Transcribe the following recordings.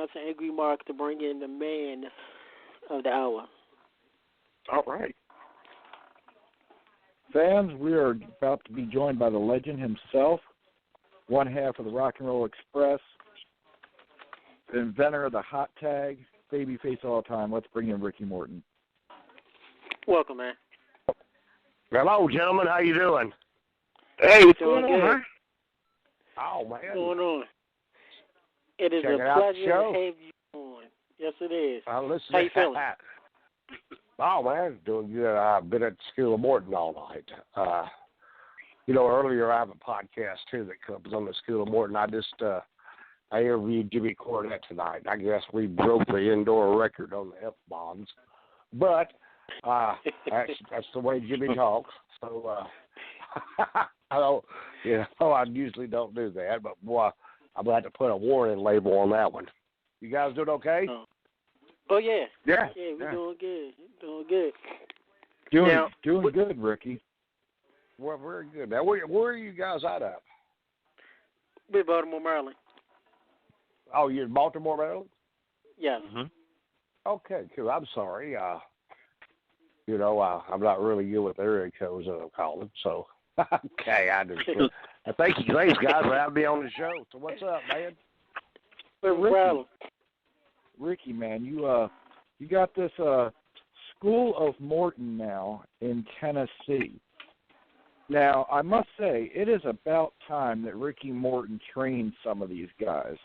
announcer Angry Mark to bring in the man of the hour. All right. Fans, we are about to be joined by the legend himself, one half of the Rock and Roll Express, the inventor of the hot tag, babyface all time. Let's bring in Ricky Morton. Welcome, man. Hello, gentlemen. How you doing? Hey, what's going on, man? Oh, man. What's going on? It is Checking a out the pleasure show. to have you on. Yes, it is. Listen, How you feeling? Oh, man, doing good. I've been at the School of Morton all night. Earlier I have a podcast, too, that comes on the School of Morton. I interviewed Jimmy Cornette tonight. I guess we broke the indoor record on the F-bombs. But that's the way Jimmy talks. So I usually don't do that. But, boy, I'm going to have to put a warning label on that one. You guys doing okay? Oh, yeah. Yeah. Yeah, we're doing good. Doing good. Doing good, Ricky. Well, very good. Now, where are you guys out of? We're in Baltimore, Maryland. Oh, you're in Baltimore, Maryland? Yes. Mm-hmm. Okay, cool. I'm sorry. I'm not really good with area codes that I'm calling, so okay, I understand. Thanks, guys, for having me on the show. So what's up, man? Ricky, man, you got this School of Morton now in Tennessee. Now, I must say, it is about time that Ricky Morton trains some of these guys.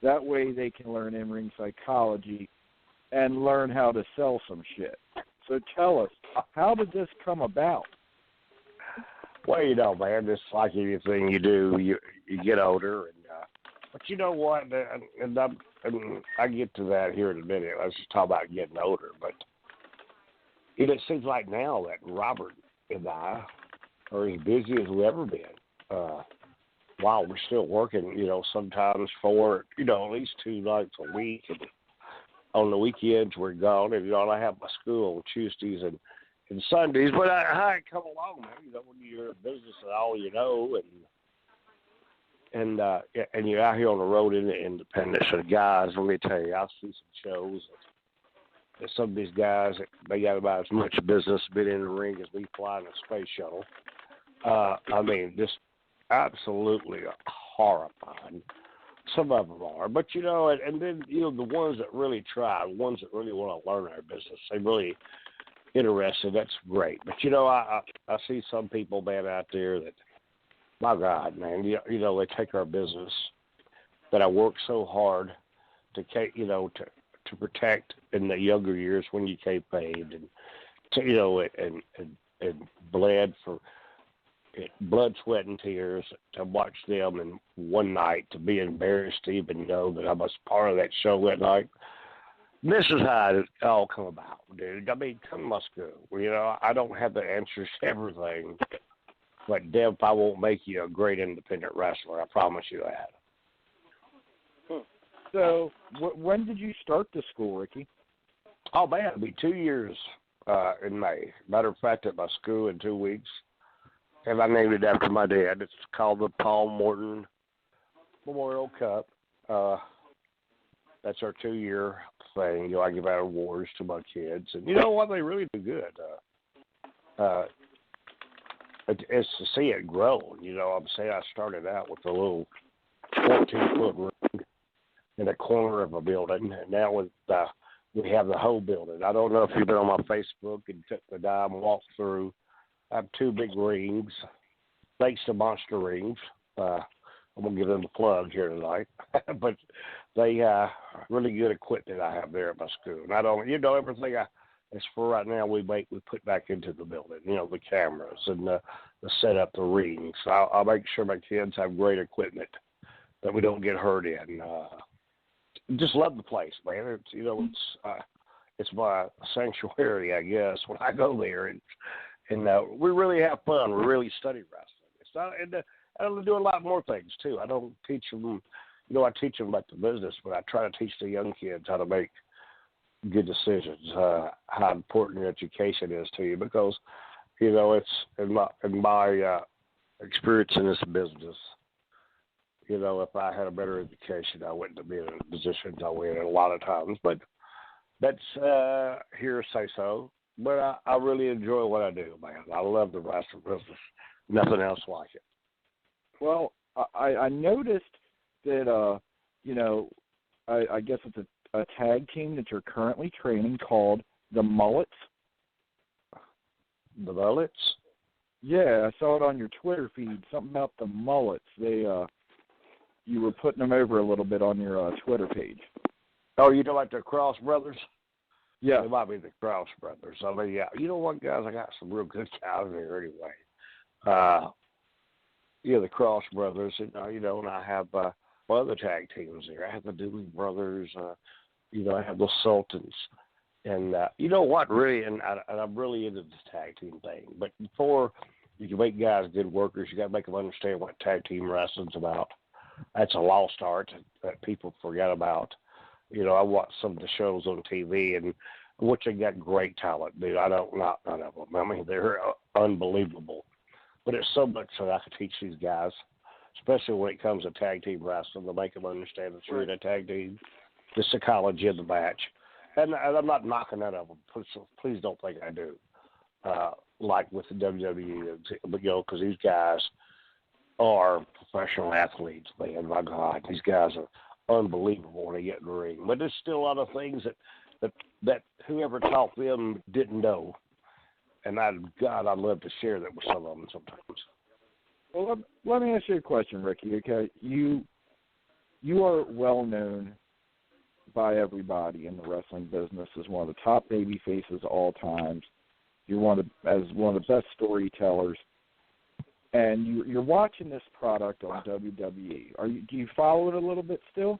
That way they can learn in-ring psychology and learn how to sell some shit. So tell us, how did this come about? Well, man, just like anything you do, you get older, but you know what? And I get to that here in a minute. Let's just talk about getting older. But it seems like now that Robert and I are as busy as we've ever been. While we're still working, sometimes for, at least 2 nights a week. And on the weekends, we're gone. And, I have my school on Tuesdays and Sundays. But I come along, man, when you're in business and all you know, and you're out here on the road in the independence. So, guys, let me tell you, I see some shows. And some of these guys, they got about as much business been in the ring as we fly in a space shuttle. Just absolutely horrifying. Some of them are. But, and then, the ones that really try, the ones that really want to learn our business, they really interested. That's great. But, I see some people, man, out there that, my God, man, they take our business that I work so hard to protect in the younger years when you get paid and and bled for blood, sweat, and tears to watch them in one night, to be embarrassed to even know that I was part of that show that night. This is how it all come about, dude. Come to my school. I don't have the answers to everything, but Dev, I won't make you a great independent wrestler. I promise you that. So, when did you start the school, Ricky? Oh, man, it'll be 2 years in May. Matter of fact, at my school in 2 weeks. And I named it after my dad. It's called the Paul Morton Memorial Cup. That's our 2-year thing. I give out awards to my kids. And you know what? They really do good. It's to see it grow. I'm saying I started out with a little 14-foot ring in a corner of a building. And now we have the whole building. I don't know if you've been on my Facebook and took the dime and walked through. I have 2 big rings, thanks to Monster Rings. I'm going to give them a plug here tonight. But they really good equipment I have there at my school. Not only, everything as for right now, we put back into the building, the cameras and the setup, the rings. I'll make sure my kids have great equipment that we don't get hurt in. Just love the place, man. It's my sanctuary, I guess, when I go there. And we really have fun. We really study wrestling. It's not, and I do a lot more things too. I don't teach them, I teach them about the business, but I try to teach the young kids how to make good decisions. How important education is to you, because it's in my experience in this business. You know, if I had a better education, I wouldn't have been in the positions I were in a lot of times. But that's hearsay so. But I really enjoy what I do, man. I love the wrestling business. Nothing else like it. Well, I noticed that, you know, I guess it's a tag team that you're currently training called the Mullets. The Mullets? Yeah, I saw it on your Twitter feed. Something about the Mullets. You were putting them over a little bit on your Twitter page. Oh, you know, like the Cross Brothers? Yeah. It might be the Cross Brothers. I mean, yeah. You know what, guys? I got some real good guys here anyway. Yeah, the Cross Brothers. And, you know, and I have other tag teams here. I have the Dooley Brothers. You know, I have the Sultans. And you know what, really, and I'm really into this tag team thing. But before you can make guys good workers, you got to make them understand what tag team wrestling's about. That's a lost art that people forget about. You know, I watch some of the shows on TV, and which they got great talent, dude. I don't not none of them. I mean, they're unbelievable. But it's so much that I could teach these guys, especially when it comes to tag team wrestling, to make them understand that you're in a tag team, the psychology of the match. And I'm not knocking that of them. Please don't think I do. Like with the WWE, but you know, because these guys are professional athletes, man. My God, these guys are unbelievable when they get in the ring. But there's still a lot of things that whoever taught them didn't know. And I'd love to share that with some of them sometimes. Well, let me ask you a question, Ricky. Okay, you are well known by everybody in the wrestling business as one of the top baby faces of all times. You're one of the best storytellers, and you're watching this product on WWE. Do you follow it a little bit still?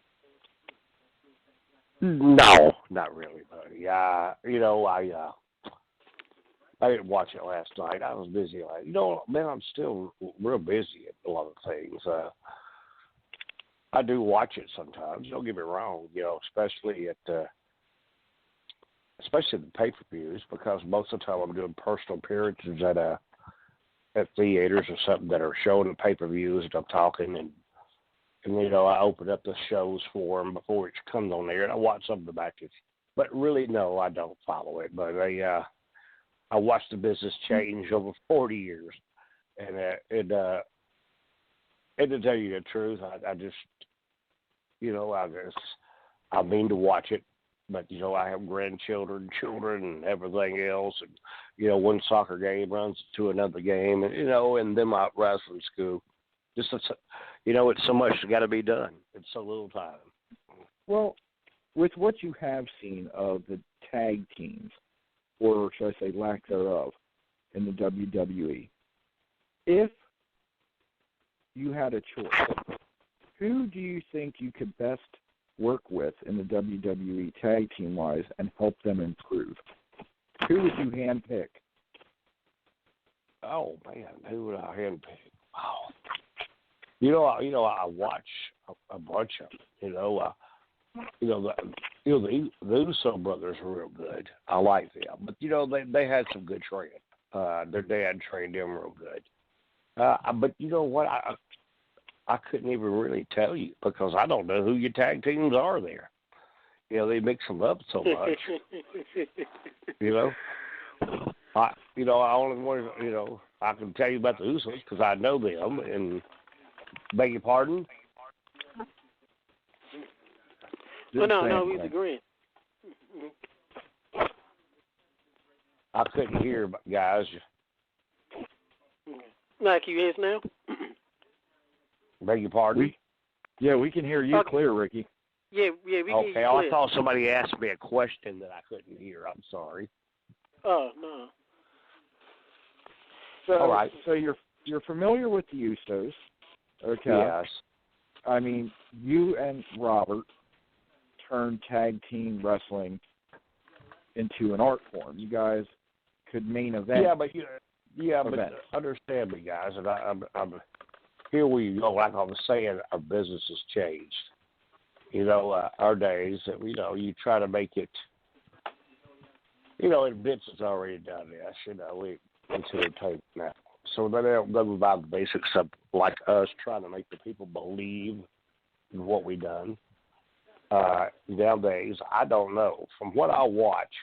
No, not really, buddy. You know, I didn't watch it last night. I was busy. You know, man, I'm still real busy at a lot of things. I do watch it sometimes. Don't get me wrong. You know, especially the pay-per-views, because most of the time I'm doing personal appearances at theaters or something that are showing the pay-per-views, and I'm talking, and you know, I open up the shows for them before it comes on there, and I watch some of the matches. But really, no, I don't follow it. But I watched the business change over 40 years, and to tell you the truth, I just, you know, I mean to watch it, but, you know, I have grandchildren, children, and everything else, and, you know, one soccer game runs to another game, and, you know, and then my wrestling school. Just, you know, it's so much got to be done. It's so little time. Well, with what you have seen of the tag teams, or should I say lack thereof, in the WWE, if you had a choice, who do you think you could best work with in the WWE tag team-wise and help them improve? Who would you handpick? Oh, man, who would I handpick? Wow. You know, I watch a bunch of them. The Uso brothers are real good. I like them, but you know they had some good training. Their dad trained them real good. But you know what? I couldn't even really tell you, because I don't know who your tag teams are there. You know, they mix them up so much. You know, I only want to, you know, I can tell you about the Usos because I know them. And beg your pardon? Well, no, he's agreeing. I couldn't hear, guys. Like you is now? Beg your pardon? We can hear you clear, Ricky. Yeah, we can hear you clear. I thought somebody asked me a question that I couldn't hear. I'm sorry. Oh, no. So, all right. So you're familiar with the Usos, okay? Yes. I mean, you and Robert turned tag team wrestling into an art form. You guys could main event. But understand me, guys, and I'm here we go. Like I was saying, our business has changed. You know, our days, you know, you try to make it, you know, and Vince has already done this, you know, it's entertainment now. So they don't go by the basics of like us trying to make the people believe in what we done. Nowadays, I don't know. From what I watch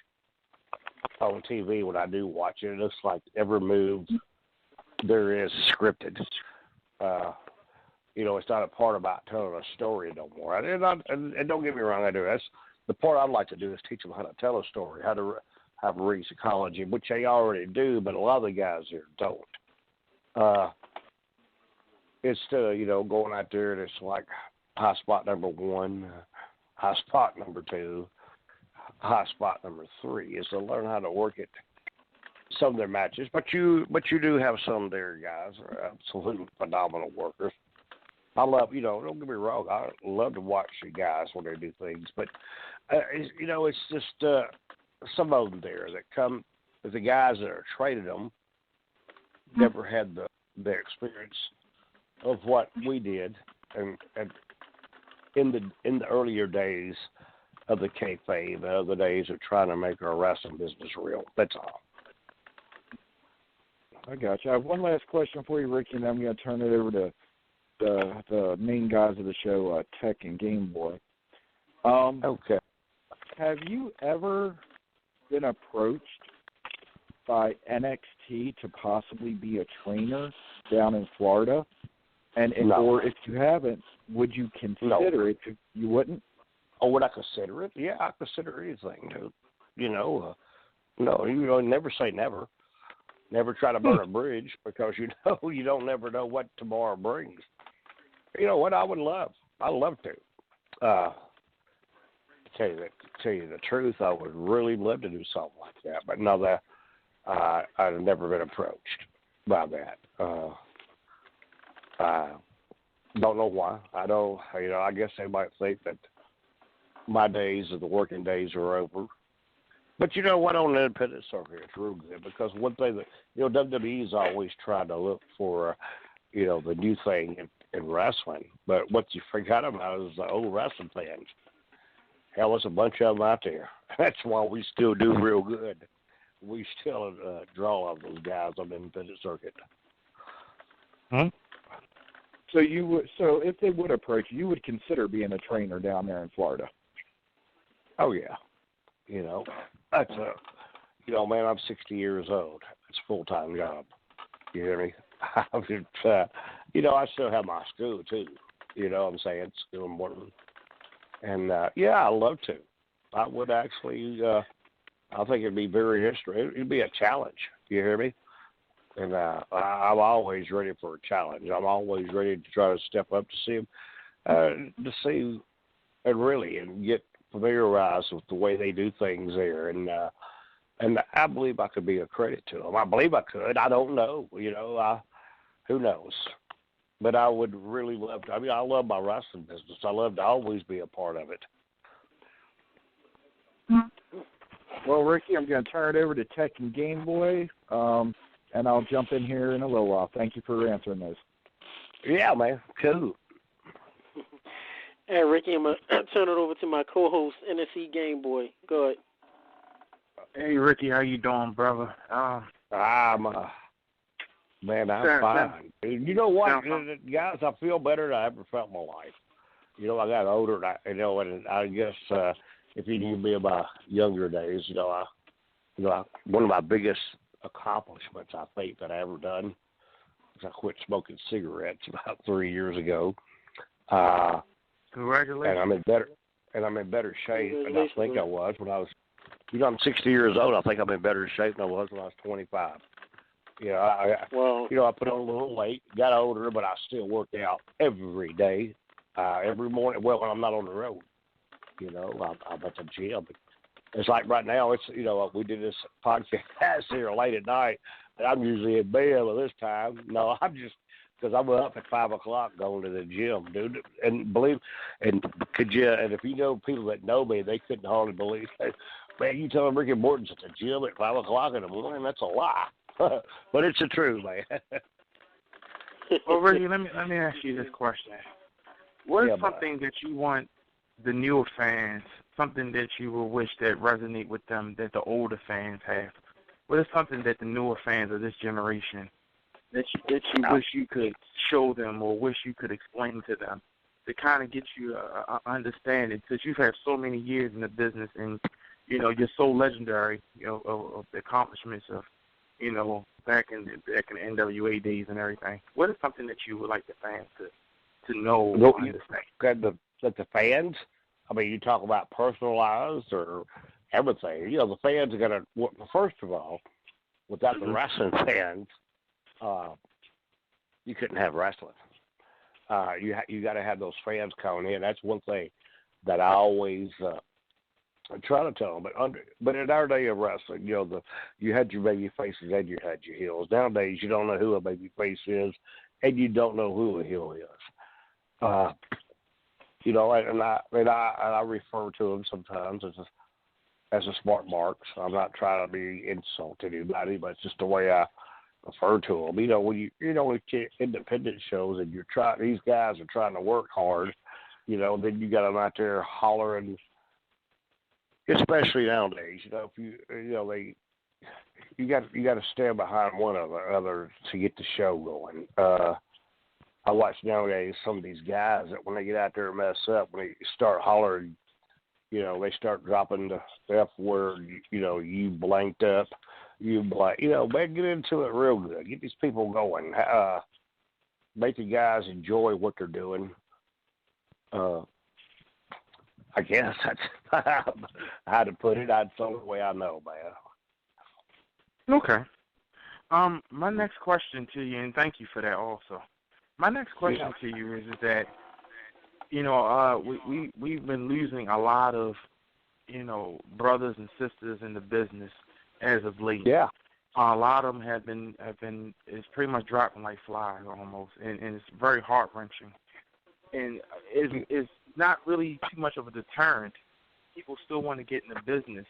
on TV, when I do watch it, it looks like every move there is scripted. It's not a part about telling a story no more. And don't get me wrong, I do. That's the part I'd like to do is teach them how to tell a story, how to have read psychology, which they already do, but a lot of the guys here don't. It's going out there and it's like high spot number 1, high spot number 2, high spot number 3 is to learn how to work it. Some of their matches, but you do have some there guys who are absolute phenomenal workers. I love, don't get me wrong, I love to watch the guys when they do things, but it's just some of them there that come, the guys that are traded them never had the experience of what we did, and in the earlier days of the kayfabe, and other days of trying to make our wrestling business real. That's all. I got you. I have one last question for you, Ricky, and then I'm going to turn it over to the main guys of the show, Tech and Gameboy. Okay. Have you ever been approached by NXT to possibly be a trainer down in Florida? No. Or if you haven't, would you consider it? You wouldn't? Oh, would I consider it? Yeah, I consider anything, dude. No, never say never. Never try to burn a bridge because you don't never know what tomorrow brings. You know what? I would love. I'd love to. Tell you the truth, I would really love to do something like that. But no, I've never been approached by that. Don't know why. I don't. I guess they might think that my days of the working days are over. But you know what? On the independent circuit, it's real good because one thing that WWE's always trying to look for, the new thing in wrestling. But what you forgot about is the old wrestling fans. Hell, there's a bunch of them out there. That's why we still do real good. We still draw on those guys on the independent circuit. Huh? So if they would approach you, would consider being a trainer down there in Florida? Oh yeah, that's man, I'm 60 years old. It's a full-time job. You hear me? I still have my school too. You know what I'm saying? School in Morton. And I'd love to. I would actually. I think it'd be very interesting. It'd be a challenge. You hear me? And I'm always ready for a challenge. I'm always ready to try to step up to see and get familiarized with the way they do things there. And I believe I could be a credit to them. I believe I could. I don't know. Who knows? But I would really love to. I love my wrestling business. I love to always be a part of it. Well, Ricky, I'm going to turn it over to Tech and Gameboy, and I'll jump in here in a little while. Thank you for answering those. Yeah, man. Cool. Hey, Ricky, I'm going to turn it over to my co-host, NSC Gameboy. Go ahead. Hey, Ricky, how you doing, brother? Man, I'm fine. You know what, guys? I feel better than I ever felt in my life. I got older, and I guess if you knew me in my younger days, one of my biggest accomplishments I think that I ever done was I quit smoking cigarettes about 3 years ago. Congratulations. And I'm in better shape than I think I was when I was. I'm 60 years old. I think I'm in better shape than I was when I was 25. I put on a little weight, got older, but I still work out every day, every morning. Well, when I'm not on the road, I'm at the gym. It's like right now, we did this podcast here late at night, and I'm usually in bed at this time. No, I'm just, because I'm up at 5 o'clock going to the gym, dude. And if you know people that know me, they couldn't hardly believe it. Man, you tell them Ricky Morton's at the gym at 5 o'clock in the morning, that's a lie. But it's the truth, man. Well, Ricky, let me ask you this question. What is something that you want the newer fans, something that you will wish that resonate with them that the older fans have? What is something that the newer fans of this generation that you wish you could show them or wish you could explain to them to kind of get you a understanding, since you've had so many years in the business and, you know, you're so legendary, you know, of the accomplishments of, you know, back in the NWA days and everything. What is something that you would like the fans to know or understand? The fans, I mean, you talk about personalized or everything. You know, the fans are going to, well, first of all, without the wrestling fans, you couldn't have wrestling. You got to have those fans coming in. That's one thing that I always try to tell them. But in our day of wrestling, you know, you had your baby faces and you had your heels. Nowadays, you don't know who a baby face is, and you don't know who a heel is. You know, and I refer to them sometimes as a smart mark. So I'm not trying to be insult to anybody, but it's just the way I refer to them. You know, when with independent shows and these guys are trying to work hard, you know, then you got them out there hollering. Especially nowadays, you know, you got to stand behind one another to get the show going. I watch nowadays some of these guys that when they get out there and mess up, when they start hollering, you know, they start dropping the F word, you know, you blanked up, you know, man, get into it real good. Get these people going. Make the guys enjoy what they're doing. I guess that's how to put it. That's the only way I know, man. Okay. My next question to you, and thank you for that also. My next question to you is that, you know, we've been losing a lot of, you know, brothers and sisters in the business as of late. Yeah. A lot of them have been it's pretty much dropping like flies almost, and it's very heart wrenching, and it's not really too much of a deterrent. People still want to get in the business,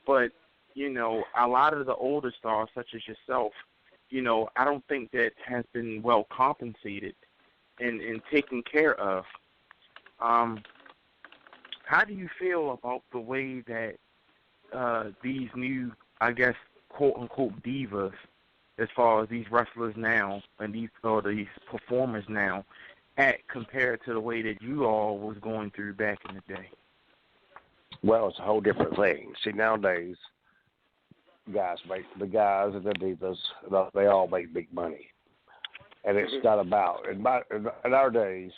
but you know, a lot of the older stars, such as yourself, you know, I don't think that has been well compensated and taken care of. How do you feel about the way that these new, I guess, quote unquote divas, as far as these wrestlers now and these performers now, act compared to the way that you all was going through back in the day? Well, it's a whole different thing. See, nowadays, the guys and the divas, they all make big money. And it's not about, in our days,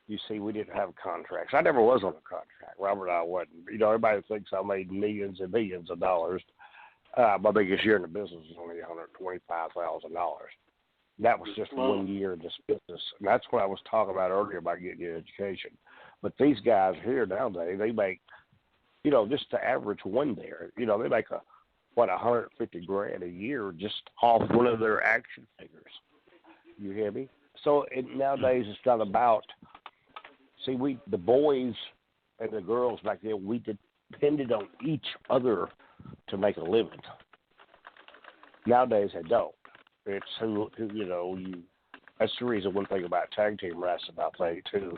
you see, we didn't have contracts. I never was on a contract. Robert and I wasn't. You know, everybody thinks I made millions and millions of dollars. My biggest year in the business was only $125,000. That was just 1 year in this business. And that's what I was talking about earlier about getting your education. But these guys here nowadays, they make, you know, just the average one there, you know, they make $150,000 a year just off one of their action figures. You hear me? So nowadays it's not about, see, the boys and the girls back then, we depended on each other to make a living. Nowadays they don't. It's who you know, that's the reason one thing about tag team wrestling I think too.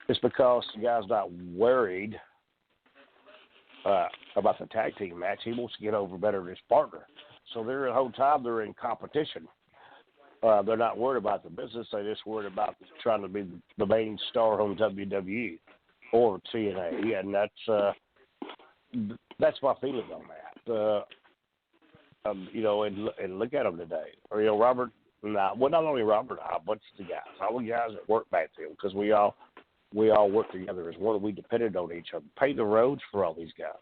It's because the guy's not worried about the tag team match. He wants to get over better than his partner. So the whole time they're in competition. They're not worried about the business. They're just worried about trying to be the main star on WWE or TNA. And that's my feeling on that. You know, and look at them today. Or, you know, Robert and I, well, not only Robert and I, but the guys, all the guys that work back then, because we all work together as one. We depended on each other. Pay the roads for all these guys.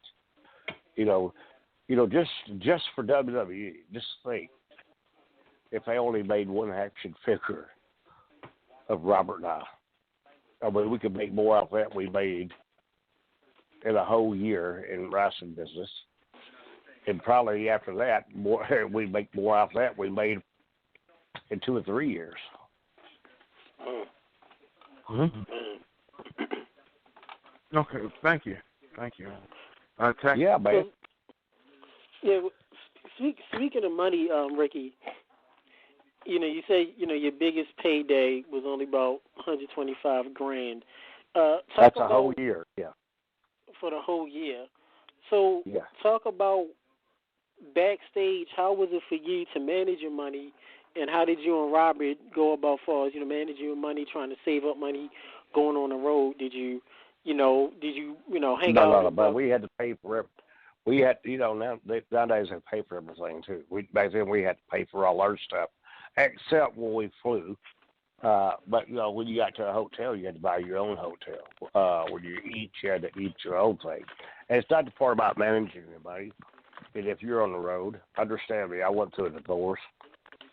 You know, just for WWE, just think, if they only made one action figure of Robert and I mean, we could make more off that we made in a whole year in wrestling business. And probably after that, we make more off that we made in 2 or 3 years. Mm-hmm. Okay, thank you. Yeah, man. Yeah, speaking of money, Ricky, you know, you say, you know, your biggest payday was only about $125,000. That's a whole year, yeah. For the whole year. So yeah. Talk about backstage. How was it for you to manage your money and how did you and Robert go about far as, managing your money, trying to save up money, going on the road? Did you hang out? No, but we had to pay for it. We had, nowadays they pay for everything too. Back then we had to pay for all our stuff, except when we flew. But when you got to a hotel, you had to buy your own hotel. When you eat, you had to eat your own thing. And it's not the part about managing anybody. And if you're on the road, understand me, I went through a divorce.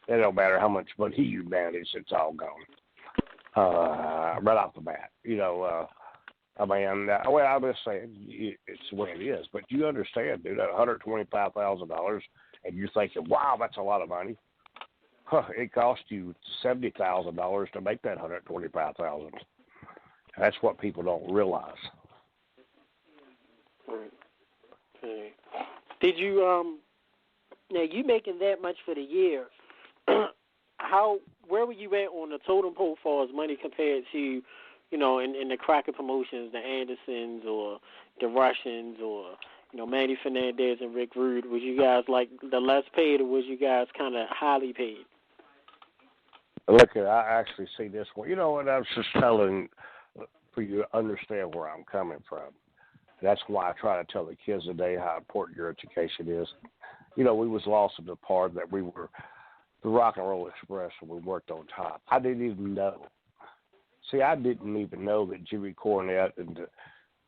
It don't matter how much money you manage, it's all gone. Right off the bat, I'm just saying it's the way it is. But you understand, dude, at $125,000, and you're thinking, wow, that's a lot of money. It cost you $70,000 to make that $125,000. That's what people don't realize. Okay. Did you now you making that much for the year? Where were you at on the totem pole for as money compared to, in the Crockett promotions, the Andersons or the Russians or Manny Fernandez and Rick Rude? Was you guys like the less paid, or was you guys kind of highly paid? Look, I actually see this one. You know what? I was just telling for you to understand where I'm coming from. That's why I try to tell the kids today how important your education is. We was lost in the part that we were the Rock and Roll Express and we worked on top. I didn't even know. See, I didn't even know that Jimmy Cornette and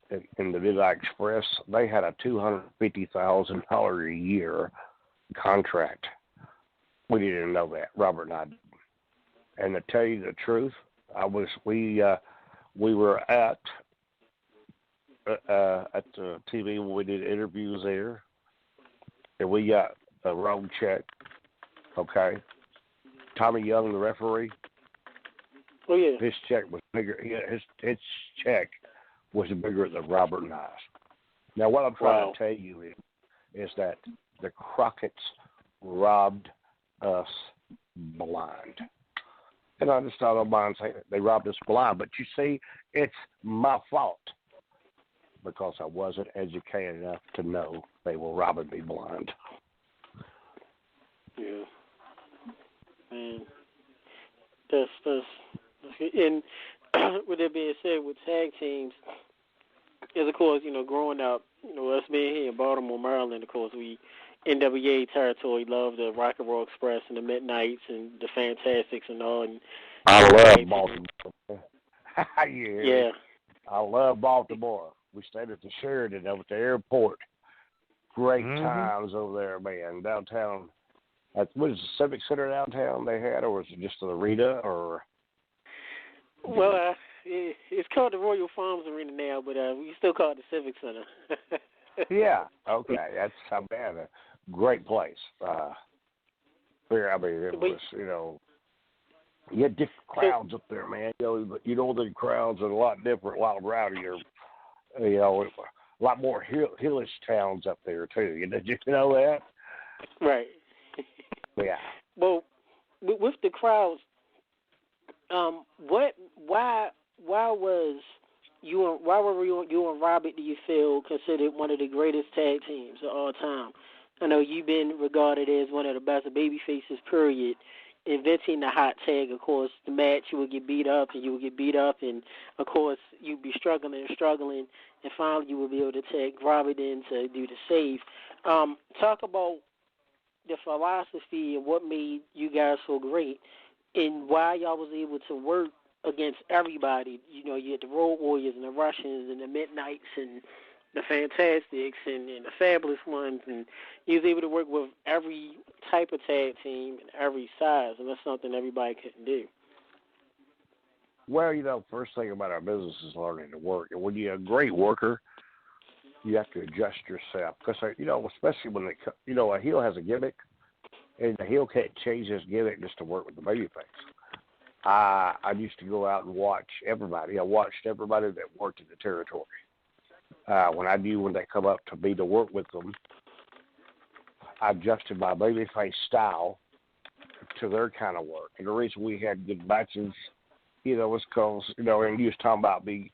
the Midnight Express, they had a $250,000 a year contract. We didn't know that. Robert and I did. And to tell you the truth, we were at the TV when we did interviews there, and we got a road check. Okay, Tommy Young, the referee. Oh yeah. His check was bigger. His check was bigger than Robert and I's. Now, what I'm trying to tell you is that the Crockett's robbed us blind. And I just don't mind saying it. They robbed us blind. But you see, it's my fault because I wasn't educated enough to know they were robbing me blind. Yeah. Man. That's and with that being said, with tag teams, is of course, growing up, us being here in Baltimore, Maryland, of course, we NWA territory, love the Rock and Roll Express and the Midnights and the Fantastics and all. And I love Baltimore. Yeah. I love Baltimore. We stayed at the Sheridan over at the airport. Great times over there, man. Downtown. What is the Civic Center downtown they had, or was it just an arena? Or well, it's called the Royal Farms Arena now, but we still call it the Civic Center. Yeah. Okay. That's not bad. A great place. It was, you had different crowds up there, man. The crowds are a lot different, a lot rowdier. A lot more hillish towns up there too. Did you know that? Right. Yeah. Well, with the crowds, why were you and Robert, do you feel, considered one of the greatest tag teams of all time? I know you've been regarded as one of the best baby faces, period. Inventing the hot tag, of course, the match, you would get beat up, and of course, you'd be struggling, and finally you would be able to tag Robert in to do the save. Talk about the philosophy and what made you guys so great, and why y'all was able to work against everybody. You had the Road Warriors and the Russians and the Midnights and the Fantastics and the Fabulous Ones, and you was able to work with every type of tag team and every size, and that's something everybody couldn't do. Well, first thing about our business is learning to work, and when you're a great worker, you have to adjust yourself because especially when a heel has a gimmick, and the heel can't change his gimmick just to work with the babyface. I used to go out and watch everybody. I watched everybody that worked in the territory. When I knew when they come up to me to work with them, I adjusted my babyface style to their kind of work. And the reason we had good matches, was because, and you was talking about me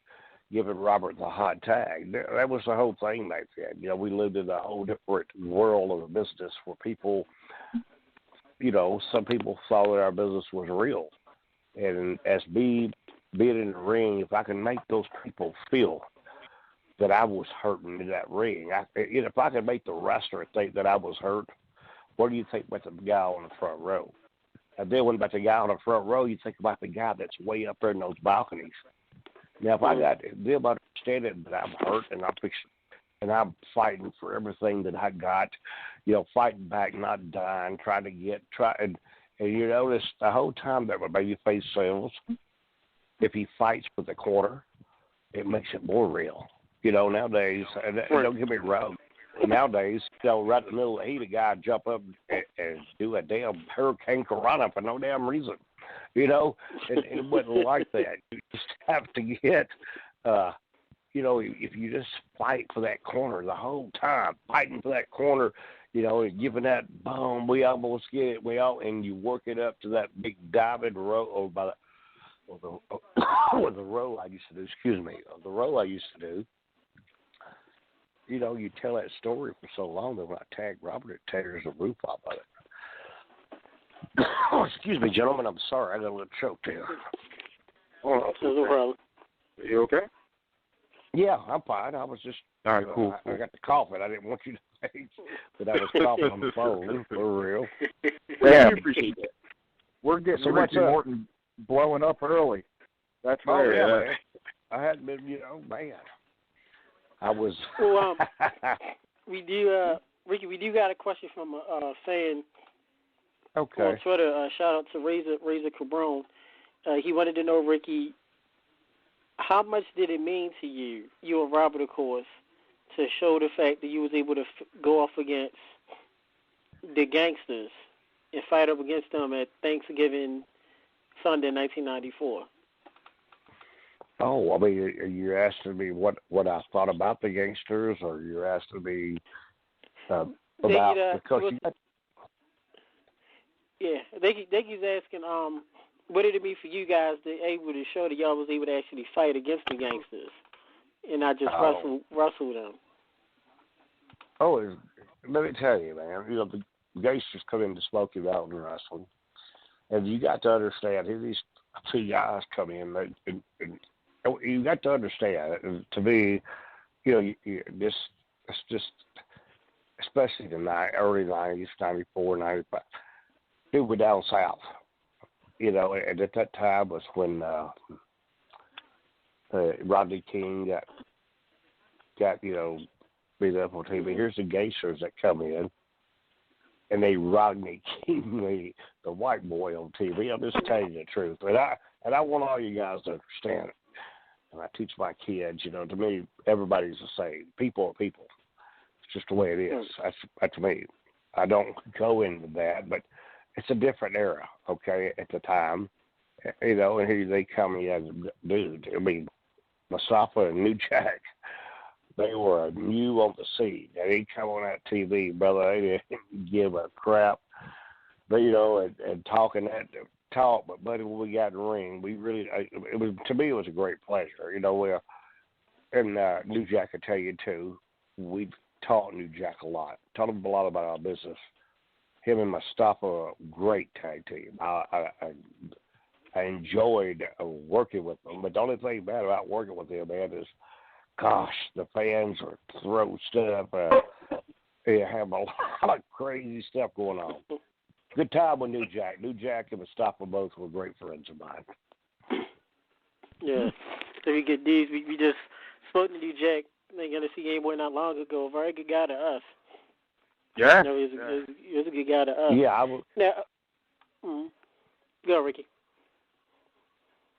giving Robert the hot tag. That was the whole thing back then. We lived in a whole different world of the business where people, some people thought that our business was real. And as me being in the ring, if I can make those people feel that I was hurting in that ring, if I could make the wrestler think that I was hurt, what do you think about the guy on the front row? And then when about the guy on the front row, you think about the guy that's way up there in those balconies. Now, if I got them understanding that I'm hurt and I'm fighting for everything that I got, fighting back, not dying, and you notice the whole time that my babyface sells, if he fights with the corner, it makes it more real. Nowadays, and don't get me wrong, nowadays, right in the middle of the heat, a guy jump up and do a damn hurricane Corona for no damn reason. And it wasn't like that. You just have to get, if you just fight for that corner the whole time, fighting for that corner, and giving that boom, we almost get it, and you work it up to that big diamond row, the row I used to do, the row I used to do. You tell that story for so long that when I tag Robert, it tears the roof off of it. Oh, excuse me, gentlemen. I'm sorry. I got a little choked here. No problem. Are you okay? Yeah, I'm fine. I was just... All right, cool. I got the coughing. I didn't want you to think that I was coughing on the phone. For real. Yeah, we appreciate it. We're getting So Ricky Morton blowing up early. That's rare. Yeah, man. I hadn't been, man. I was... Well, we do, Ricky, we do got a question from a fan. Okay. On Twitter, shout out to Razor Cabron. He wanted to know, Ricky, how much did it mean to you and Robert, of course, to show the fact that you was able to go off against the gangsters and fight up against them at Thanksgiving Sunday, 1994? Oh, I mean, are you asking me what I thought about the gangsters, or you're asking me about because yeah, they keep asking, what did it mean for you guys to able to show that y'all was able to actually fight against the gangsters and not just wrestle them? Oh, let me tell you, man. The gangsters come into Smoky Mountain Wrestling, and you got to understand. These two guys come in, and you got to understand. And to me, it's just, especially the early '90s, '94, '95. People were down south, and at that time was when Rodney King got beat up on TV. Here's the gangsters that come in, and they Rodney King, the white boy on TV. I'm just telling you the truth, and I want all you guys to understand it. And I teach my kids, to me, everybody's the same. People are people. It's just the way it is. That's me. I don't go into that, but it's a different era, okay, at the time. And here they come in, dude. I mean, Mustafa and New Jack, they were new on the scene. And they come on that TV, brother, they didn't give a crap. But, and talking that talk, but buddy, when we got in the ring, we really, to me, it was a great pleasure. And New Jack, I tell you, too, we taught New Jack a lot. Taught him a lot about our business. Him and Mustafa are a great tag team. I enjoyed working with them. But the only thing bad about working with them, man, is, gosh, the fans are throw stuff. They have a lot of crazy stuff going on. Good time with New Jack. New Jack and Mustafa both were great friends of mine. Yeah. So we get these. We just spoke to New Jack. They're going to see Gameboy not long ago. A very good guy to us. Yeah. He was a good guy to us. Yeah, I was. Now, go, Ricky.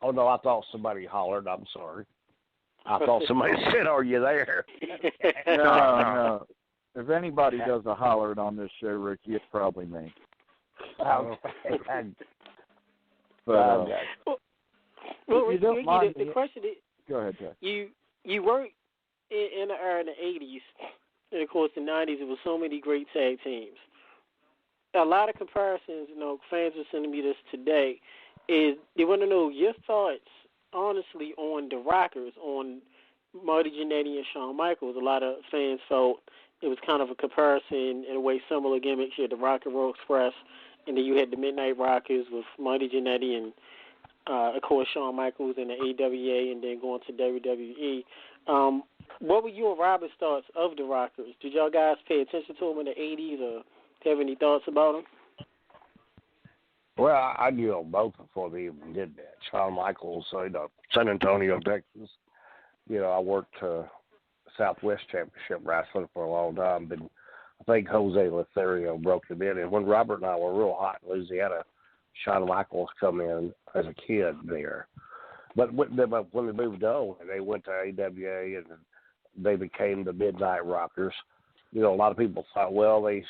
Oh, no, I thought somebody hollered. I'm sorry. I thought somebody said, "Are you there?" No. If anybody does a hollering on this show, Ricky, it's probably me. Well, if you don't Ricky, mind the question is, go ahead, Jack. You worked in the era in the 80s, and of course the 90s. There was so many great tag teams. A lot of comparisons, fans are sending me this today. Is they want to know your thoughts, honestly, on the Rockers, on Marty Jannetty and Shawn Michaels. A lot of fans felt it was kind of a comparison in a way, similar gimmicks. You had the Rock and Roll Express and then you had the Midnight Rockers with Marty Jannetty and, of course, Shawn Michaels in the AWA, and then going to WWE. What were you and Robert's thoughts of the Rockers? Did y'all guys pay attention to them in the 80s, or have any thoughts about them? Well, I knew them both before they even did that. Shawn Michaels, San Antonio, Texas. I worked Southwest Championship Wrestling for a long time, but I think Jose Lothario broke it in. And when Robert and I were real hot in Louisiana, Shawn Michaels come in as a kid there. But when they moved on, they went to AWA and they became the Midnight Rockers. A lot of people thought, well, they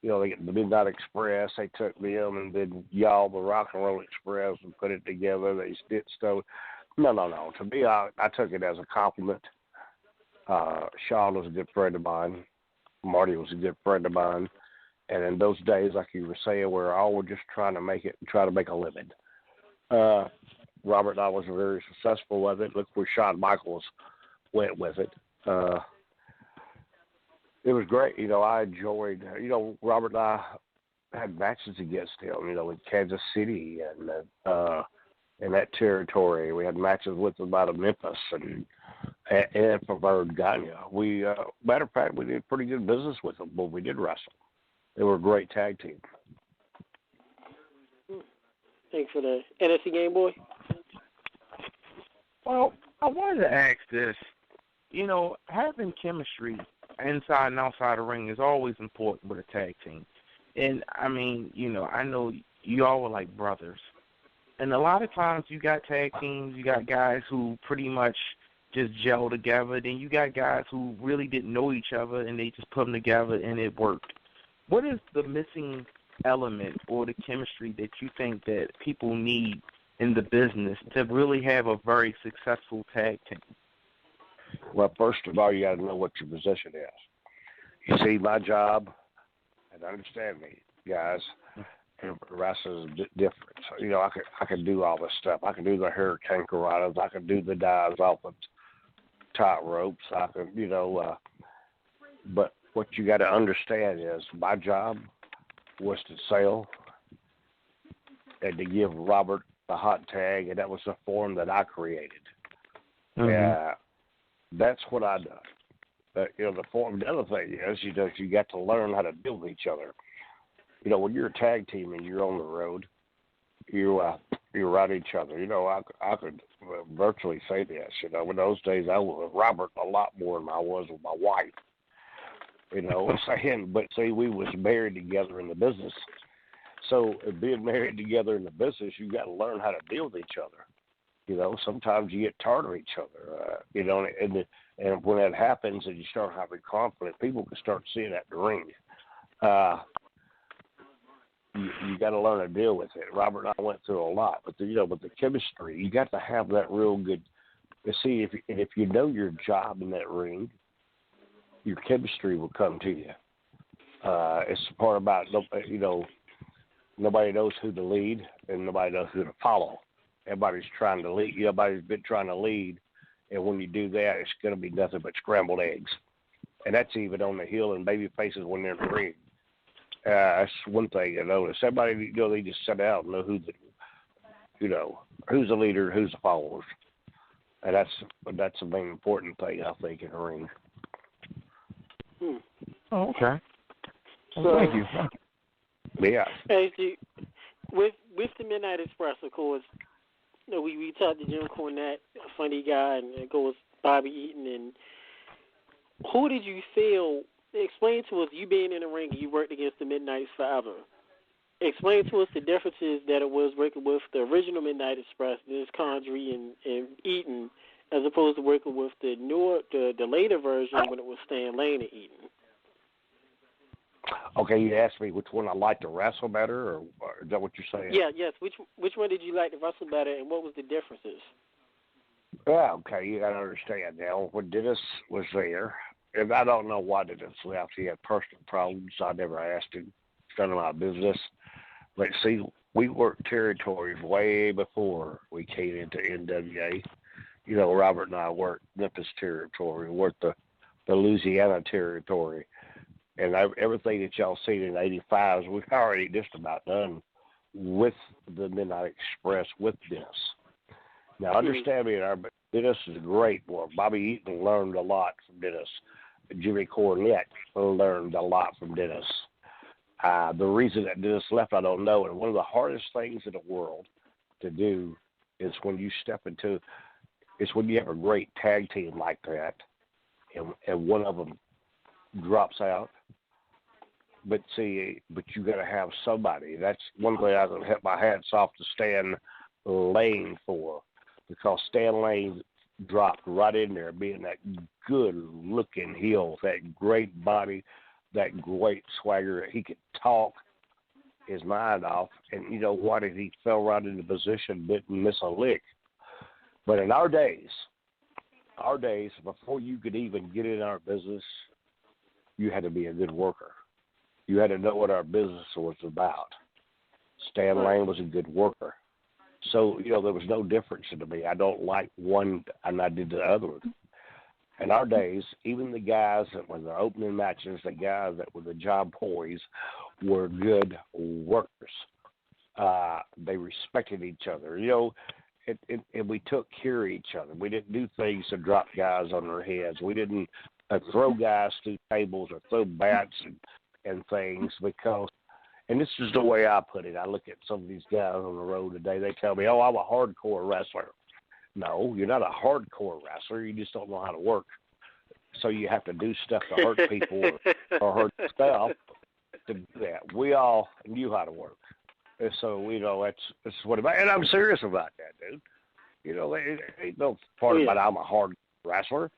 get the Midnight Express. They took them and then y'all the Rock and Roll Express and put it together. They stitched stuff. No. To me, I took it as a compliment. Shawn was a good friend of mine. Marty was a good friend of mine. And in those days, like you were saying, we were all just trying to make it and try to make a living. Robert and I was very successful with it. Look where Shawn Michaels went with it. It was great. I enjoyed, Robert and I had matches against him, in Kansas City and in that territory. We had matches with them out of Memphis and from Virginia. Matter of fact, we did pretty good business with them when we did wrestle. They were a great tag team. Thanks for that. NSC Gameboy? Well, I wanted to ask this. Having chemistry inside and outside the ring is always important with a tag team. And, I mean, I know you all were like brothers. And a lot of times you got tag teams, you got guys who pretty much just gel together. Then you got guys who really didn't know each other and they just put them together and it worked. What is the missing element or the chemistry that you think that people need in the business to really have a very successful tag team? Well, first of all, you got to know what your position is. You see, my job, and understand me, guys, wrestling is different. So, I can do all this stuff. I can do the hurricane caradas. I can do the dives off of tight ropes. I can, but what you got to understand is my job was to sell and to give Robert a hot tag, and that was the form that I created. Mm-hmm. That's what I done. The form. The other thing is, you got to learn how to deal with each other. When you're a tag team and you're on the road, you around each other. I could virtually say this. In those days, I was with Robert a lot more than I was with my wife. But see, we was married together in the business. So being married together in the business, you got to learn how to deal with each other. Sometimes you get tired of each other. And when that happens and you start having conflict, people can start seeing that in the ring. You got to learn to deal with it. Robert and I went through a lot, but the chemistry, you got to have that real good. See, if you know your job in that ring, your chemistry will come to you. It's the part about nobody knows who to lead and nobody knows who to follow. Everybody's trying to lead. Everybody's been trying to lead, and when you do that, it's going to be nothing but scrambled eggs. And that's even on the heel and baby faces when they're in the ring. That's one thing I notice. Everybody, they just sit out and know who's the leader, who's the followers, and that's the main important thing I think in the ring. Oh, okay. So, thank you. Yeah. Hey, with the Midnight Express, of course, we talked to Jim Cornette, a funny guy, and of course Bobby Eaton. And who did you feel? Explain to us, you being in the ring, you worked against the Midnights forever. Explain to us the differences that it was working with the original Midnight Express, this Condrey and Eaton, as opposed to working with the later version when it was Stan Lane and Eaton. Okay, you asked me which one I liked to wrestle better, or is that what you're saying? Yeah, yes. Which one did you like to wrestle better, and what was the differences? Yeah, okay, you got to understand now. When Dennis was there, and I don't know why Dennis left. He had personal problems. I never asked him. It's none of my business. But see, we worked territories way before we came into NWA. Robert and I worked Memphis territory, worked the Louisiana territory. And everything that y'all seen in '85, we've already just about done with the Midnight Express with Dennis. Now, understand me, Dennis is a great boy. Bobby Eaton learned a lot from Dennis. Jimmy Cornette learned a lot from Dennis. The reason that Dennis left, I don't know. And one of the hardest things in the world to do is when you when you have a great tag team like that, and one of them drops out. But you got to have somebody. That's one thing I would have my hats off to Stan Lane for, because Stan Lane dropped right in there, being that good-looking heel, that great body, that great swagger. He could talk his mind off, and you know what? He fell right into position, didn't miss a lick. But in our days, before you could even get in our business, you had to be a good worker. You had to know what our business was about. Stan Lane was a good worker. So, there was no difference to me. I don't like one and I did the other one. In our days, even the guys that were the opening matches, the guys that were the job boys, were good workers. They respected each other. And we took care of each other. We didn't do things to drop guys on their heads. We didn't throw guys through tables or throw bats and things, because, and this is the way I put it. I look at some of these guys on the road today. They tell me, "Oh, I'm a hardcore wrestler." No, you're not a hardcore wrestler. You just don't know how to work. So you have to do stuff to hurt people or hurt stuff to do that. We all knew how to work. And so, that's what about. And I'm serious about that, dude. It ain't no part about I'm a hard wrestler.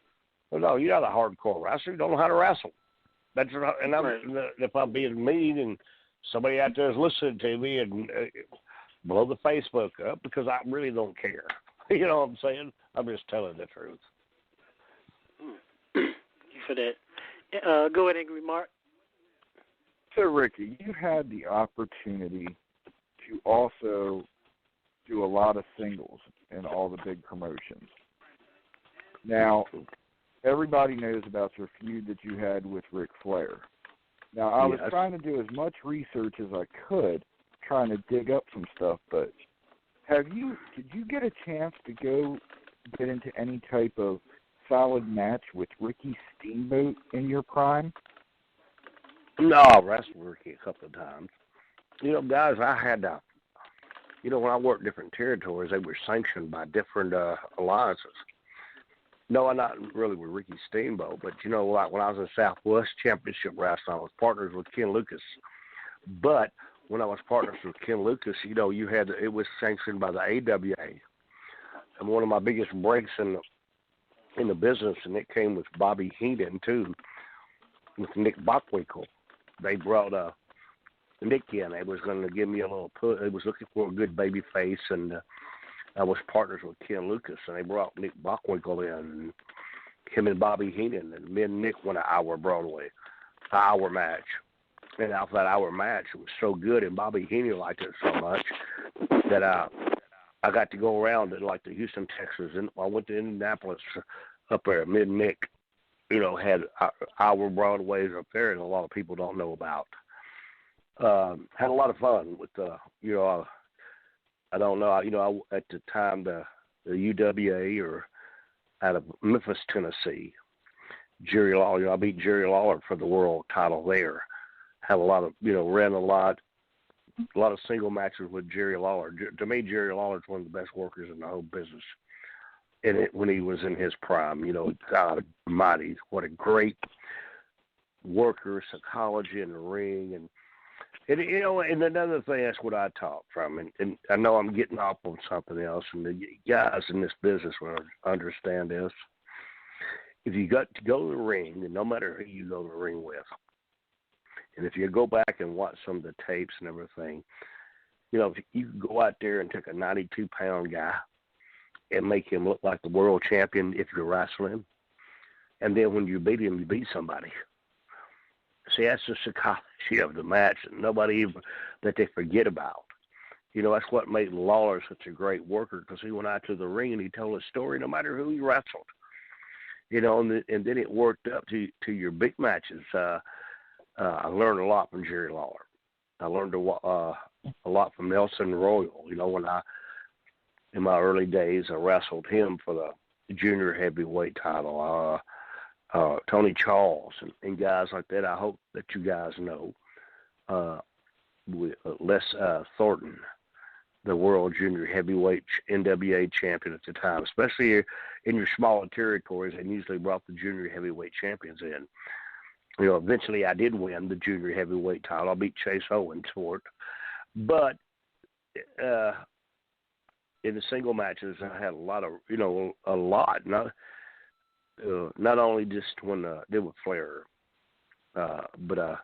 Well, no, you're not a hardcore wrestler. You don't know how to wrestle. That's right. And if I'm being mean and somebody out there is listening to me and blow the Facebook up, because I really don't care. You know what I'm saying? I'm just telling the truth. Thank you for that. Go ahead, Angry Mark. So, Ricky, you had the opportunity to also do a lot of singles in all the big promotions. Now, everybody knows about your feud that you had with Ric Flair. Now, I was trying to do as much research as I could, trying to dig up some stuff, but did you get a chance to go get into any type of solid match with Ricky Steamboat in your prime? No, I wrestled Ricky a couple of times. Guys, I had to, when I worked different territories, they were sanctioned by different alliances. No, I'm not really with Ricky Steamboat, but, like when I was in Southwest Championship Wrestling, I was partners with Ken Lucas. But when I was partners with Ken Lucas, it was sanctioned by the AWA. And one of my biggest breaks in the business, and it came with Bobby Heenan, too, with Nick Bockwinkel. They brought Nick in. They was going to give me a little push. They was looking for a good baby face, and I was partners with Ken Lucas, and they brought Nick Bockwinkel in, and him and Bobby Heenan, and me and Nick went an hour match. And after that hour match, it was so good, and Bobby Heenan liked it so much that I got to go around to like the Houston, Texas, and I went to Indianapolis up there. Me and Nick, had our Broadways up there, and a lot of people don't know about. Had a lot of fun with I don't know, at the time the UWA or out of Memphis, Tennessee, Jerry Lawler. I beat Jerry Lawler for the world title there. Had a lot of, ran a lot of single matches with Jerry Lawler. To me, Jerry Lawler is one of the best workers in the whole business. And when he was in his prime, God almighty, what a great worker, psychology in the ring, and another thing, that's what I taught from, and I know I'm getting off on something else, and the guys in this business will understand this. If you got to go to the ring, and no matter who you go to the ring with, and if you go back and watch some of the tapes and everything, if you can go out there and take a 92-pound guy and make him look like the world champion if you're wrestling, and then when you beat him, you beat somebody. See, that's the psychology of the match, and nobody even that they forget about. That's what made Lawler such a great worker, because he went out to the ring and he told a story no matter who he wrestled. And then it worked up to your big matches. I learned a lot from Jerry Lawler. I learned a lot from Nelson Royal. You know, in my early days, I wrestled him for the junior heavyweight title. Tony Charles and guys like that. I hope that you guys know. With Les Thornton, the world junior heavyweight NWA champion at the time, especially in your smaller territories, and usually brought the junior heavyweight champions in. You know, eventually I did win the junior heavyweight title. I beat Chase Owens for it. But in the single matches, I had a lot. Not only just when I did with Flair, but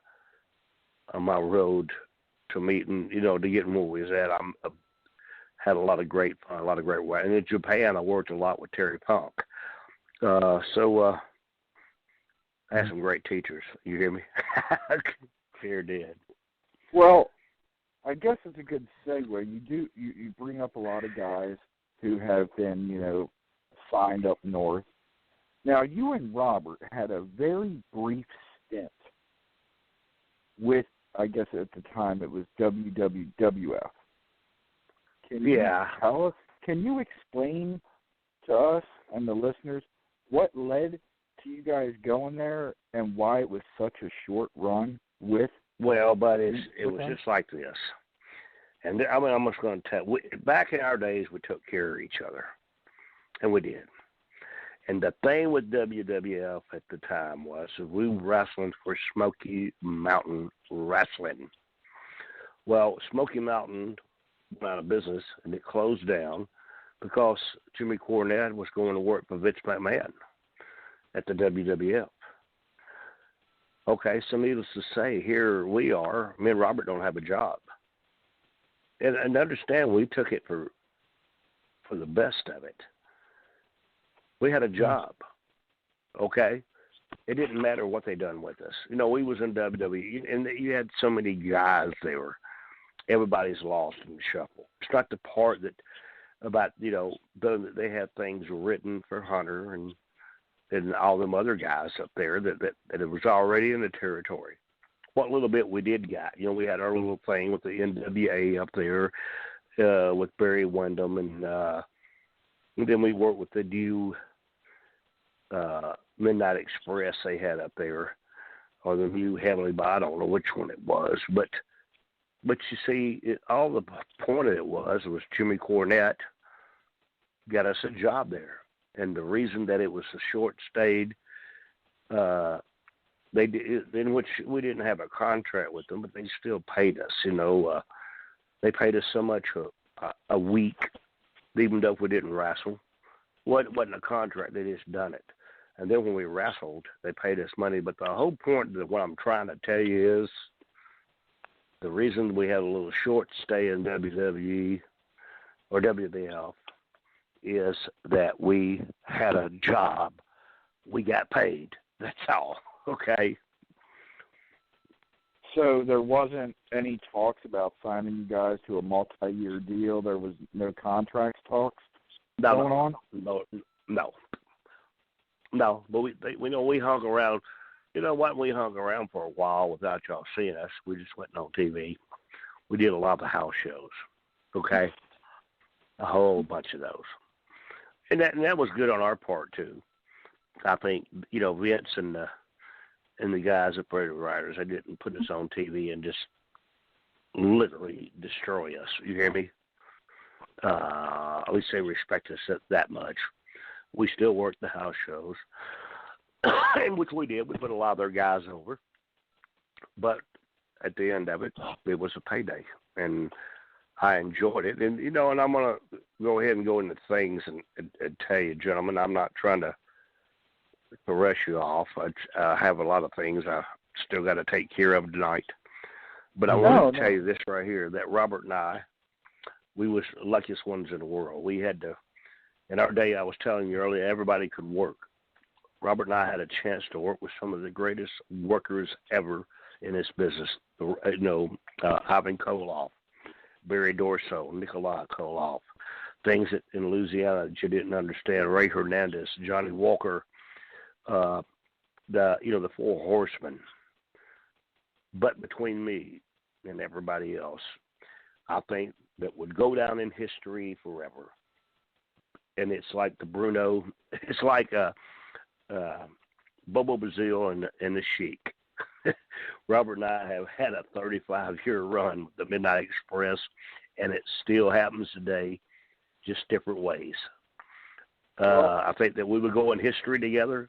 on my road to meeting, to getting where we was at, I had a lot of great fun, a lot of great work. And in Japan, I worked a lot with Terry Funk. So I had some great teachers. You hear me? Sure did. Well, I guess it's a good segue. You bring up a lot of guys who have been, signed up north. Now, you and Robert had a very brief stint with, I guess at the time it was WWF. Can you tell us, can you explain to us and the listeners what led to you guys going there and why it was such a short run with? Well, but it was just like this. And I'm just going to tell you, back in our days, we took care of each other. And we did. And the thing with WWF at the time was we were wrestling for Smoky Mountain Wrestling. Well, Smoky Mountain went out of business, and it closed down because Jimmy Cornette was going to work for Vince McMahon at the WWF. Okay, so needless to say, here we are. Me and Robert don't have a job. And understand, we took it for the best of it. We had a job, okay? It didn't matter what they done with us. We was in WWE, and you had so many guys there. Everybody's lost in the shuffle. It's not the part that about, they had things written for Hunter and all them other guys up there that it was already in the territory. What little bit we did got. We had our little thing with the NWA up there with Barry Windham, and then we worked with the new Midnight Express they had up there, or the new Heavenly Body. I don't know which one it was, but you see, all the point of it was Jimmy Cornette got us a job there, and the reason that it was a short stayed, they did, in which we didn't have a contract with them, but they still paid us. They paid us so much a week, even though if we didn't wrestle. Well, it wasn't a contract; they just done it. And then when we wrestled, they paid us money. But the whole point of what I'm trying to tell you is the reason we had a little short stay in WWE or WWF is that we had a job. We got paid. That's all. Okay. So there wasn't any talks about signing you guys to a multi-year deal? There was no contracts talks going on? No, but we hung around. You know what? We hung around for a while without y'all seeing us. We just went on TV. We did a lot of house shows, okay? A whole bunch of those. And that was good on our part, too. I think, Vince and the guys at Predator Riders, they didn't put us on TV and just literally destroy us. You hear me? At least they respect us that much. We still worked the house shows, and which we did. We put a lot of their guys over. But at the end of it, it was a payday, and I enjoyed it. And, and I'm going to go ahead and go into things and tell you, gentlemen, I'm not trying to rush you off. I have a lot of things I still got to take care of tonight. But I want to tell you this right here, that Robert and I, we was the luckiest ones in the world. We had to, in our day, I was telling you earlier, everybody could work. Robert and I had a chance to work with some of the greatest workers ever in this business. Ivan Koloff, Barry Dorso, Nikolai Koloff, things that in Louisiana that you didn't understand. Ray Hernandez, Johnny Walker, the Four Horsemen. But between me and everybody else, I think that would go down in history forever. And it's like the Bruno, it's like Bobo Brazil and the Sheik. Robert and I have had a 35-year run with the Midnight Express, and it still happens today, just different ways. I think that we would go in history together,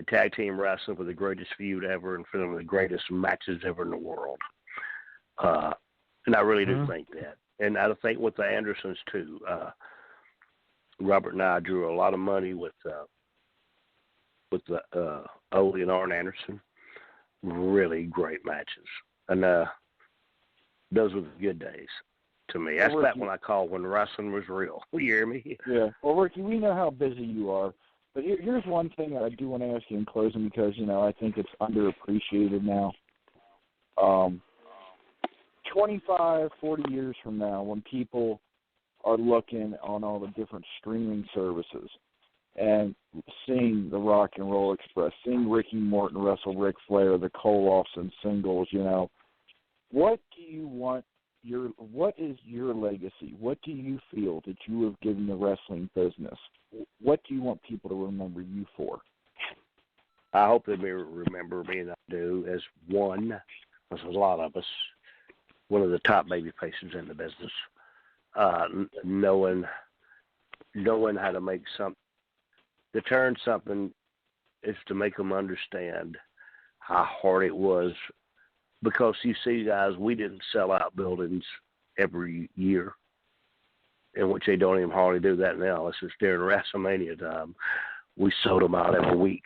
tag team wrestling for the greatest feud ever and for the greatest matches ever in the world. And I really do think that. And I think with the Andersons, too. Robert and I drew a lot of money with the Ole and Arn Anderson. Really great matches. And those were the good days to me. That's back when I called when wrestling was real. You hear me? Yeah. Well, Ricky, we know how busy you are. But here's one thing that I do want to ask you in closing because, I think it's underappreciated now. 25, 40 years from now, when people are looking on all the different streaming services and seeing the Rock and Roll Express, seeing Ricky Morton wrestle Ric Flair, the Koloffs and singles, what do you want what is your legacy? What do you feel that you have given the wrestling business? What do you want people to remember you for? I hope they may remember me, and I do, as one, there's a lot of us, one of the top baby faces in the business. Knowing how to make to turn something is to make them understand how hard it was. Because you see, guys, we didn't sell out buildings every year, in which they don't even hardly do that now. It's just during WrestleMania time. We sold them out every week.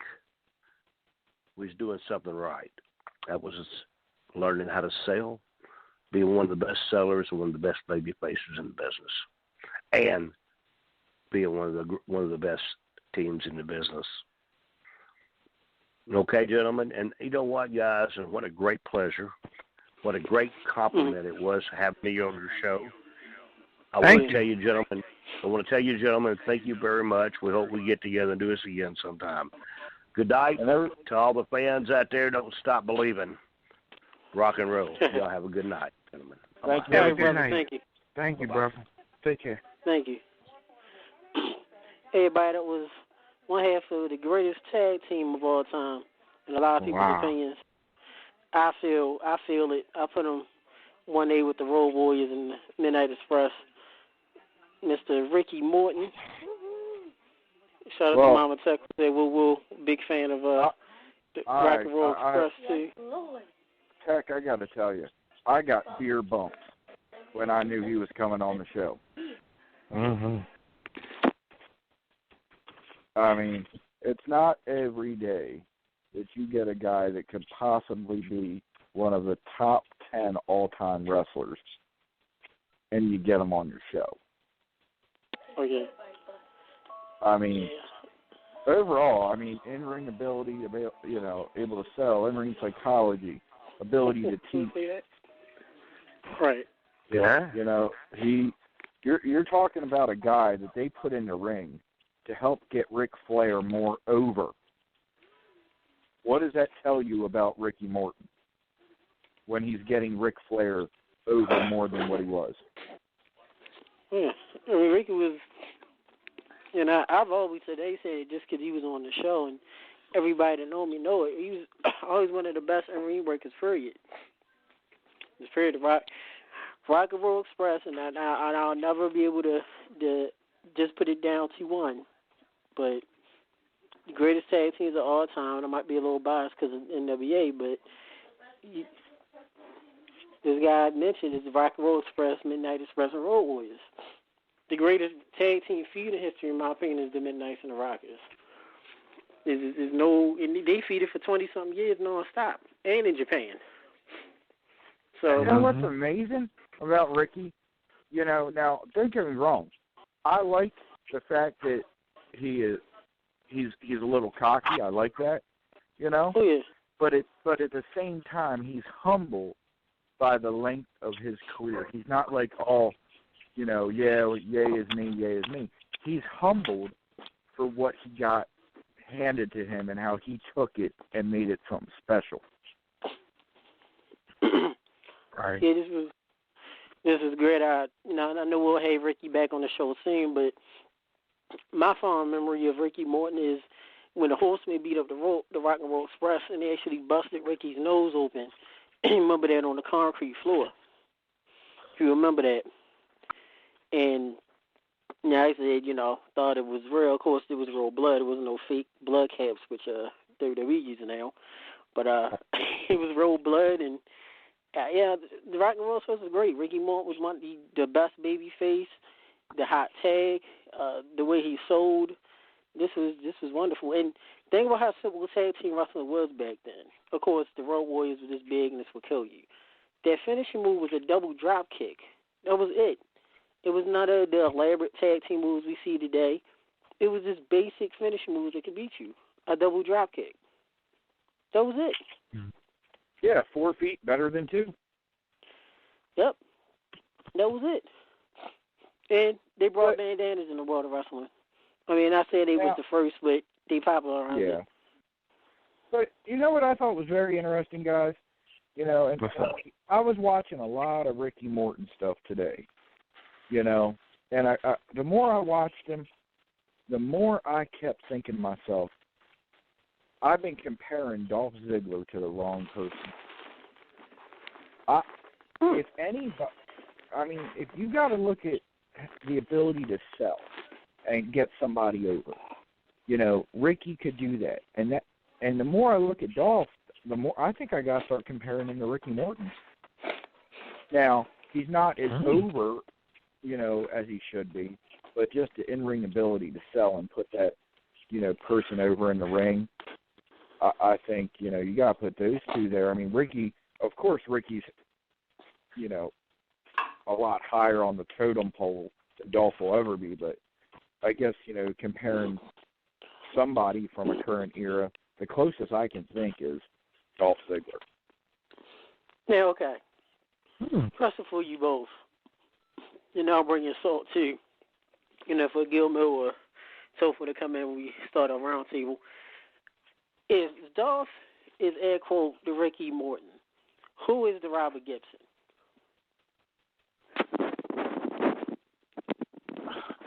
We was doing something right. That was learning how to sell, being one of the best sellers and one of the best baby faces in the business, and being one of the best teams in the business. Okay, gentlemen, and you know what, guys, and what a great pleasure, what a great compliment it was to have me on your show. I want to tell you, gentlemen, thank you very much. We hope we get together and do this again sometime. Good night to all the fans out there. Don't stop believing. Rock and roll. Y'all have a good night, gentlemen. Thank you. Hey, brother, thank you. Thank you, brother. Take care. Thank you. Everybody, that was one half of the greatest tag team of all time, in a lot of people's opinions. I feel it. I put them 1A with the Road Warriors and the Midnight Express. Mr. Ricky Morton. Shout out to Mama Tech. We're big fan of the Rock and Roll Express too. Tech, I got to tell you, I got beer bumps when I knew he was coming on the show. Mm-hmm. I mean, it's not every day that you get a guy that could possibly be one of the top 10 all-time wrestlers, and you get him on your show. Okay. I mean, overall, in-ring ability, able to sell, in-ring psychology, ability to teach. Right. Yeah. You're talking about a guy that they put in the ring to help get Ric Flair more over. What does that tell you about Ricky Morton when he's getting Ric Flair over more than what he was? Yeah. Ricky was, I've always said, they said it just because he was on the show, and everybody that know me know it. He was always one of the best in-ring workers, period. It's period. Rock and Roll Express, and I'll never be able to just put it down to one. But the greatest tag teams of all time, and I might be a little biased because of NWA, but this guy I mentioned is the Rock and Roll Express, Midnight Express, and Road Warriors. The greatest tag team feud in history, in my opinion, is the Midnights and the Rockers. They feuded for 20-something years non-stop, and in Japan. So, you know what's amazing about Ricky? Now, don't get me wrong. I like the fact that he's a little cocky. I like that, Oh, yeah. But at the same time, he's humble by the length of his career. He's not like all, yay is me, yay is me. He's humbled for what he got handed to him and how he took it and made it something special. Right. Yeah, this was great. I know we'll have Ricky back on the show soon, but my fond memory of Ricky Morton is when the Horsemen beat up the Rock and Roll Express, and they actually busted Ricky's nose open. Remember that on the concrete floor. If you remember that. And I said, thought it was real. Of course, it was real blood. It wasn't no fake blood caps, which WWE using now. But it was real blood, and the Rock and Roll Express was great. Ricky Morton was one of the best baby face, the hot tag, the way he sold. This was wonderful. And think about how simple tag team wrestling was back then. Of course, the Road Warriors were this big, and this would kill you. Their finishing move was a double drop kick. That was it. It was none of the elaborate tag team moves we see today. It was just basic finishing moves that could beat you. A double drop kick. That was it. Yeah, 4 feet better than 2. Yep. That was it. And they brought bandanas in the world of wrestling. I mean, I said they was the first, but they popularized it. But you know what I thought was very interesting, guys? And I was watching a lot of Ricky Morton stuff today, and I the more I watched him, the more I kept thinking to myself, I've been comparing Dolph Ziggler to the wrong person. If anybody, if you got to look at the ability to sell and get somebody over, Ricky could do that. And the more I look at Dolph, the more I think I got to start comparing him to Ricky Morton. Now, he's not as over, as he should be, but just the in-ring ability to sell and put that, person over in the ring, I think, you got to put those two there. I mean, Ricky, of course, Ricky's, a lot higher on the totem pole than Dolph will ever be, but I guess, comparing somebody from a current era, the closest I can think is Dolph Ziggler. Yeah, okay. Question for you both. I'll bring your salt too. For Gilmore or Topher to come in when we start a round table. If Dolph is air quote the Ricky Morton, who is the Robert Gibson?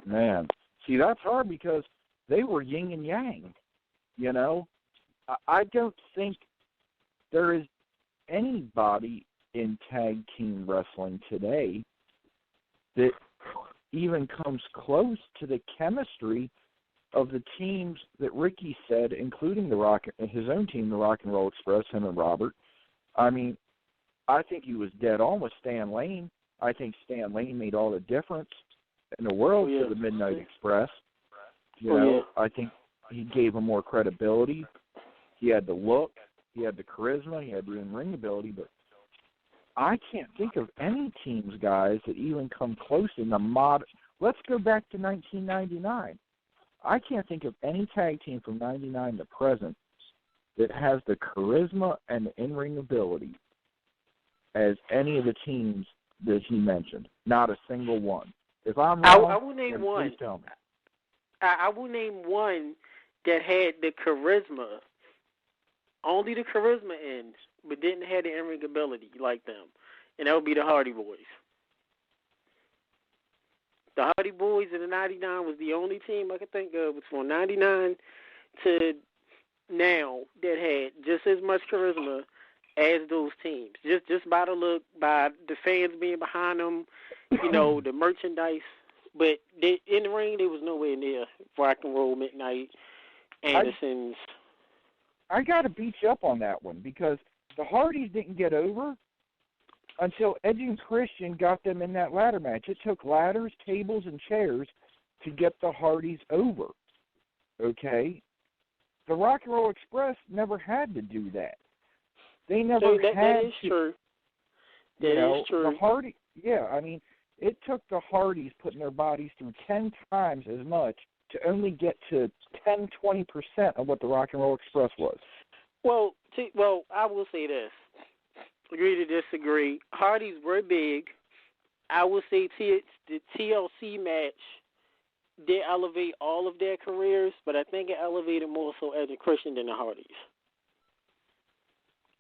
Man, see, that's hard because they were yin and yang, I don't think there is anybody in tag team wrestling today that even comes close to the chemistry of the teams that Ricky said, including his own team, the Rock and Roll Express, him and Robert. I mean, I think he was dead on with Stan Lane. I think Stan Lane made all the difference in the world to the Midnight Express. I think he gave him more credibility. He had the look, he had the charisma, he had the in-ring ability, but I can't think of any teams, guys, that even come close in the modern. Let's go back to 1999. I can't think of any tag team from 99 to present that has the charisma and the in-ring ability as any of the teams that he mentioned. Not a single one. If I'm wrong, I will name one. Please tell me. I will name one that had the charisma, only the charisma ends, but didn't have the in-ring ability like them, and that would be the Hardy Boys. The Hardy Boys in the 99 was the only team I could think of from 99 to now that had just as much charisma as those teams. Just by the look, by the fans being behind them, the merchandise. But in the ring, they was nowhere near Rock and Roll, Midnight, Andersons. I got to beat you up on that one because the Hardys didn't get over until Edge and Christian got them in that ladder match. It took ladders, tables, and chairs to get the Hardys over, okay? The Rock and Roll Express never had to do that. They never had that is to. True. That is true. The Hardy, it took the Hardys putting their bodies through 10 times as much to only get to 10-20% of what the Rock and Roll Express was. Well, I will say this. Agree to disagree. Hardys were big. I would say the TLC match did elevate all of their careers, but I think it elevated more so Edge and Christian than the Hardys.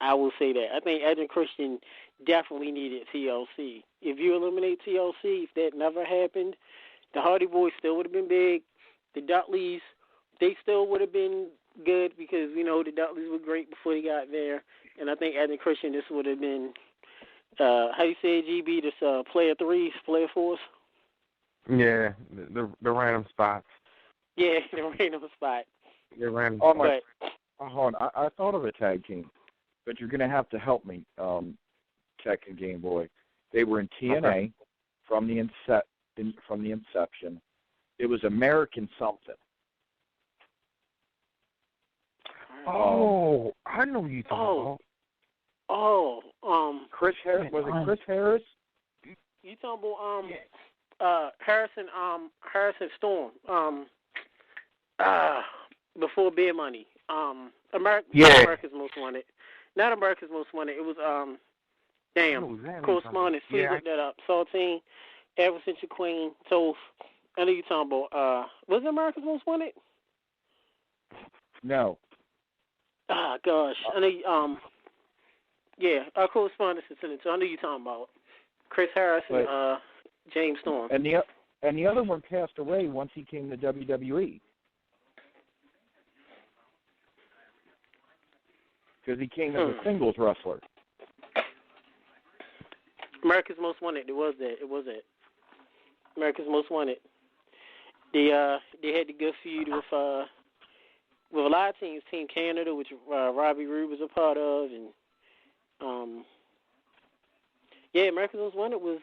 I will say that. I think Edge and Christian definitely needed TLC. If you eliminate TLC, if that never happened, the Hardy Boys still would have been big. The Dudleys, they still would have been good because, the Dudleys were great before they got there. And I think Edge and Christian, this would have been, how you say, GB, this player threes, player fours? Yeah, the random spots. Yeah, the random spot. The random Oh, spots. hold on. I thought of a tag team, but you're going to have to help me, Tech and Game Boy. They were in TNA from the inception. It was American something. Oh, I know you talking about. Chris Harris. Was it Chris Harris? You talking about Harrison Storm. Before Beer Money. America's Most Wanted. Not America's Most Wanted. It was correspondence. Please look that up. Saltine, Ever Since Your Queen, Toast. I know you talking about. Was it America's Most Wanted? No. Ah, gosh. I know. Our correspondence is in it. So I know you talking about Chris Harris and James Storm. And the other one passed away once he came to WWE. Because he came as a singles wrestler. America's Most Wanted. It was that. America's Most Wanted. They had the good feud with a lot of teams. Team Canada, which Robbie Roode was a part of, and America's Most Wanted was